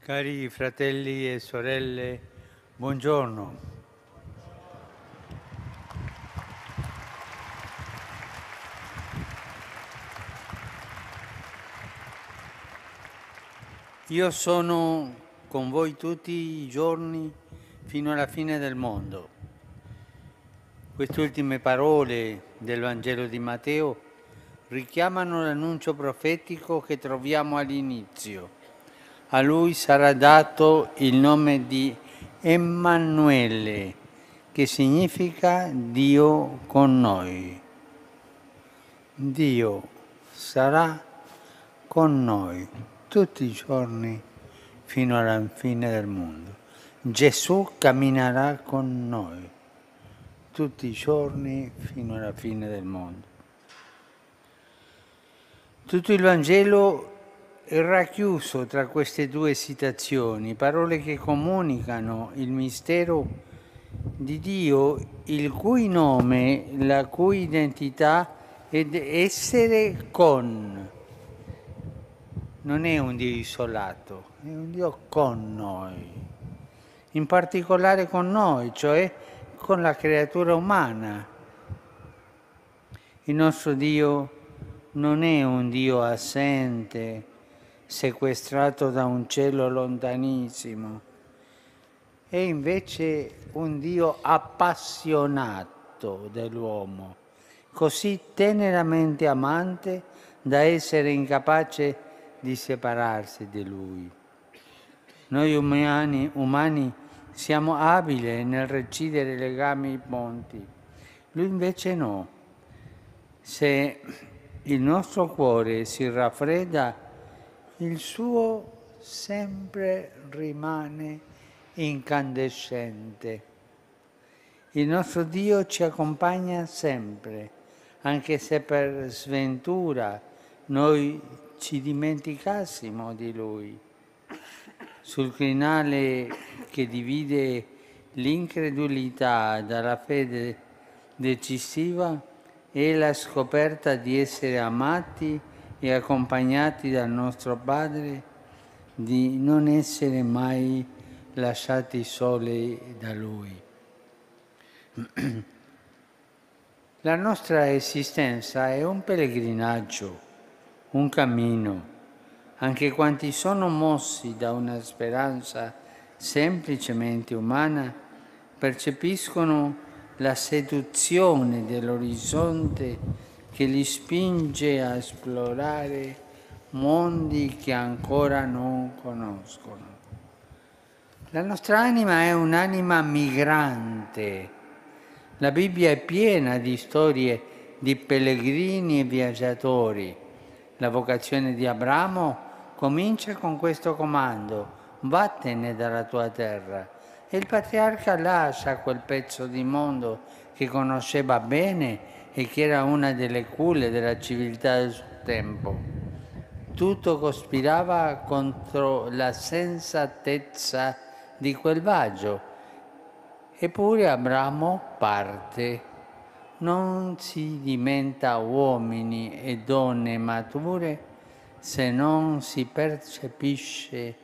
Cari fratelli e sorelle, buongiorno. Io sono con voi tutti i giorni fino alla fine del mondo. Queste ultime parole del Vangelo di Matteo richiamano l'annuncio profetico che troviamo all'inizio. A lui sarà dato il nome di Emanuele, che significa Dio con noi. Dio sarà con noi tutti i giorni fino alla fine del mondo. Gesù camminerà con noi tutti i giorni fino alla fine del mondo. Tutto il Vangelo è racchiuso tra queste due citazioni, parole che comunicano il mistero di Dio, il cui nome, la cui identità è essere con. Non è un Dio isolato, è un Dio con noi, in particolare con noi, cioè con la creatura umana. Il nostro Dio non è un Dio assente, sequestrato da un cielo lontanissimo, è invece un Dio appassionato dell'uomo, così teneramente amante da essere incapace di separarsi di Lui. Noi umani siamo abili nel recidere legami e ponti, Lui invece no. Se il nostro cuore si raffredda, il suo sempre rimane incandescente. Il nostro Dio ci accompagna sempre, anche se per sventura noi ci dimenticassimo di Lui. Sul crinale che divide l'incredulità dalla fede decisiva è la scoperta di essere amati e accompagnati dal nostro Padre, di non essere mai lasciati soli da Lui. La nostra esistenza è un pellegrinaggio, un cammino. Anche quanti sono mossi da una speranza semplicemente umana percepiscono la seduzione dell'orizzonte che li spinge a esplorare mondi che ancora non conoscono. La nostra anima è un'anima migrante. La Bibbia è piena di storie di pellegrini e viaggiatori. La vocazione di Abramo comincia con questo comando: vattene dalla tua terra. E il patriarca lascia quel pezzo di mondo che conosceva bene e che era una delle culle della civiltà del suo tempo. Tutto cospirava contro la sensatezza di quel viaggio. Eppure Abramo parte. Non si diventa uomini e donne mature se non si percepisce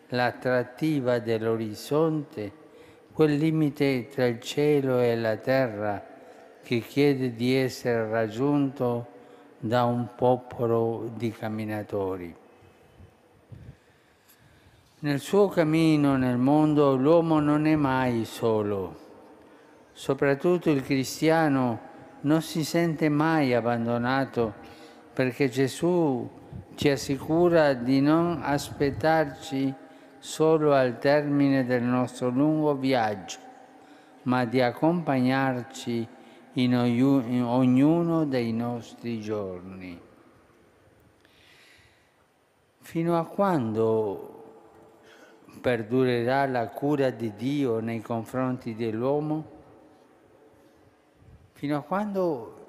l'attrattiva dell'orizzonte, quel limite tra il cielo e la terra che chiede di essere raggiunto da un popolo di camminatori. Nel suo cammino nel mondo l'uomo non è mai solo. Soprattutto il cristiano non si sente mai abbandonato perché Gesù ci assicura di non aspettarci solo al termine del nostro lungo viaggio, ma di accompagnarci in ognuno dei nostri giorni. Fino a quando perdurerà la cura di Dio nei confronti dell'uomo? Fino a quando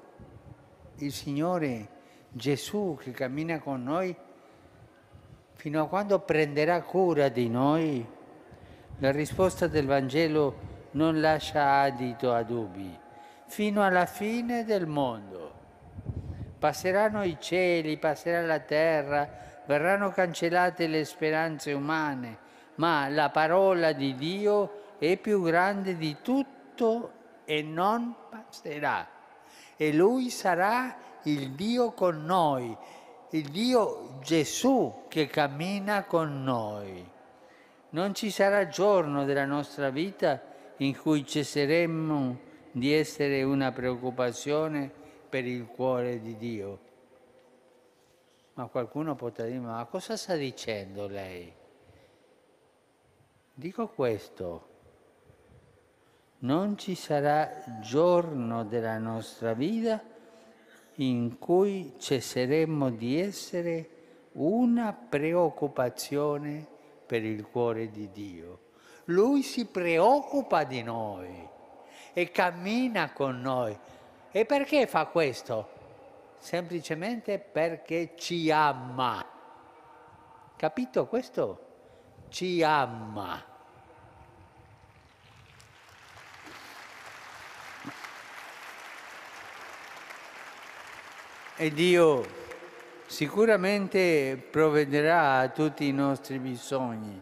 il Signore Gesù che cammina con noi, fino a quando prenderà cura di noi? La risposta del Vangelo non lascia adito a dubbi. Fino alla fine del mondo. Passeranno i cieli, passerà la terra, verranno cancellate le speranze umane, ma la parola di Dio è più grande di tutto e non passerà. E Lui sarà il Dio con noi, il Dio Gesù che cammina con noi. Non ci sarà giorno della nostra vita in cui cesseremmo di essere una preoccupazione per il cuore di Dio. Ma qualcuno potrà dire, ma cosa sta dicendo lei? Dico questo, non ci sarà giorno della nostra vita in cui cesseremmo di essere una preoccupazione per il cuore di Dio. Lui si preoccupa di noi e cammina con noi. E perché fa questo? Semplicemente perché ci ama. Capito questo? Ci ama. E Dio sicuramente provvederà a tutti i nostri bisogni,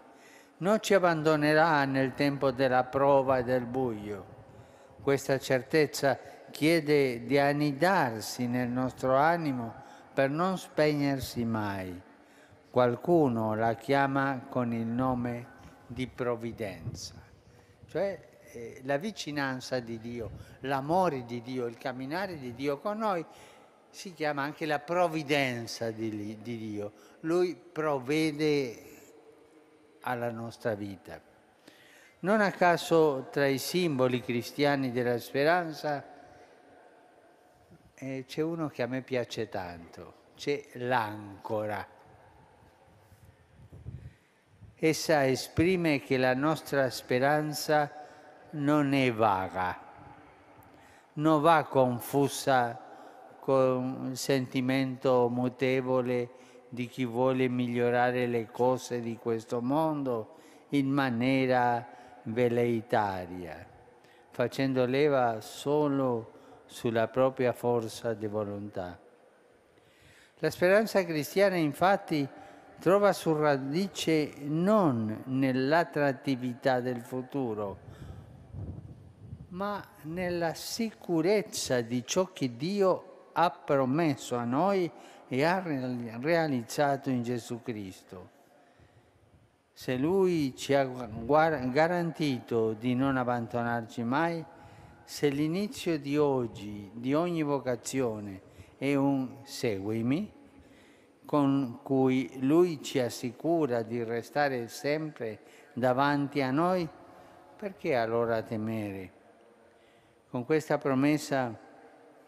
non ci abbandonerà nel tempo della prova e del buio. Questa certezza chiede di annidarsi nel nostro animo per non spegnersi mai. Qualcuno la chiama con il nome di provvidenza, cioè la vicinanza di Dio, l'amore di Dio, il camminare di Dio con noi si chiama anche la provvidenza di Dio. Lui provvede alla nostra vita. Non a caso tra i simboli cristiani della speranza c'è uno che a me piace tanto, c'è l'ancora. Essa esprime che la nostra speranza non è vaga, non va confusa con il sentimento mutevole di chi vuole migliorare le cose di questo mondo in maniera veleitaria, facendo leva solo sulla propria forza di volontà. La speranza cristiana, infatti, trova sua radice non nell'attrattività del futuro, ma nella sicurezza di ciò che Dio ha promesso a noi e ha realizzato in Gesù Cristo. Se Lui ci ha garantito di non abbandonarci mai, se l'inizio di oggi, di ogni vocazione, è un seguimi, con cui Lui ci assicura di restare sempre davanti a noi, perché allora temere? Con questa promessa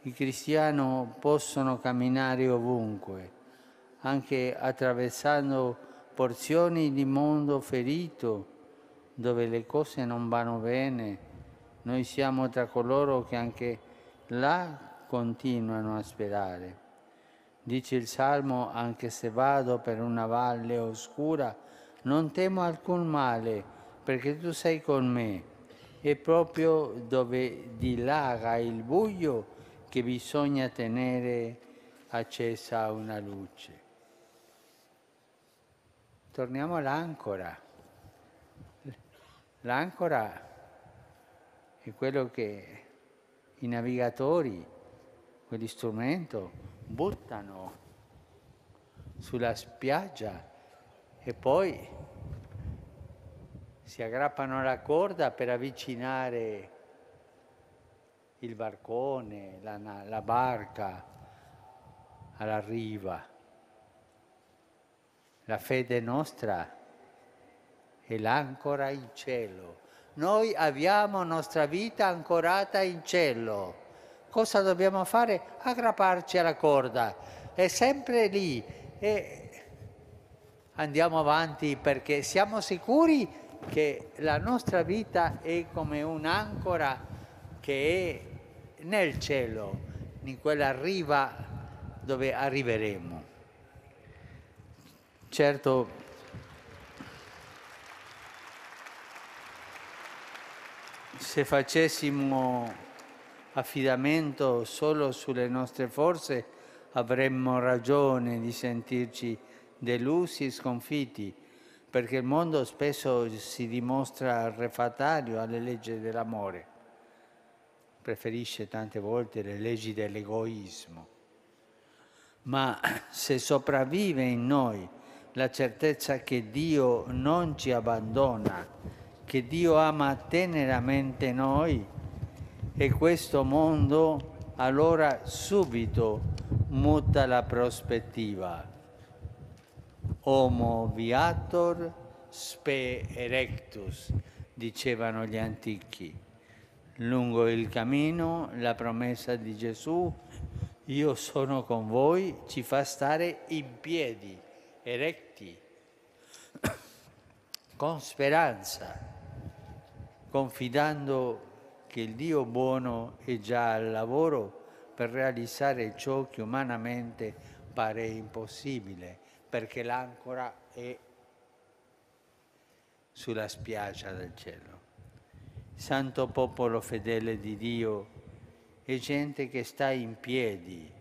i cristiani possono camminare ovunque, anche attraversando porzioni di mondo ferito, dove le cose non vanno bene. Noi siamo tra coloro che anche là continuano a sperare. Dice il Salmo, anche se vado per una valle oscura, non temo alcun male, perché tu sei con me. È proprio dove dilaga il buio che bisogna tenere accesa una luce. Torniamo all'ancora. L'ancora è quello che i navigatori, quell'istrumento, buttano sulla spiaggia e poi si aggrappano alla corda per avvicinare il barcone, la barca alla riva. La fede nostra è l'ancora in cielo. Noi abbiamo nostra vita ancorata in cielo. Cosa dobbiamo fare? Aggrapparci alla corda. È sempre lì. E andiamo avanti perché siamo sicuri che la nostra vita è come un'ancora che è nel cielo, in quella riva dove arriveremo. Certo, se facessimo affidamento solo sulle nostre forze, avremmo ragione di sentirci delusi e sconfitti, perché il mondo spesso si dimostra refrattario alle leggi dell'amore, preferisce tante volte le leggi dell'egoismo. Ma se sopravvive in noi la certezza che Dio non ci abbandona, che Dio ama teneramente noi e questo mondo, allora subito muta la prospettiva. Homo viator spe erectus, dicevano gli antichi. Lungo il cammino la promessa di Gesù, io sono con voi, ci fa stare in piedi, eretti, con speranza, confidando che il Dio buono è già al lavoro per realizzare ciò che umanamente pare impossibile, perché l'ancora è sulla spiaggia del cielo. Santo popolo fedele di Dio è gente che sta in piedi,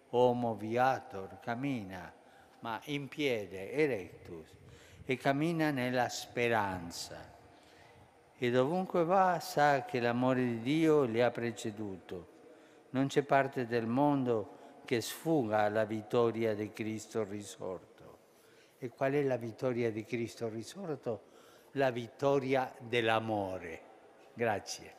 homo viator, cammina, ma in piede, erectus, e cammina nella speranza. E dovunque va sa che l'amore di Dio li ha preceduto. Non c'è parte del mondo che sfuga alla vittoria di Cristo risorto. E qual è la vittoria di Cristo risorto? La vittoria dell'amore. Grazie.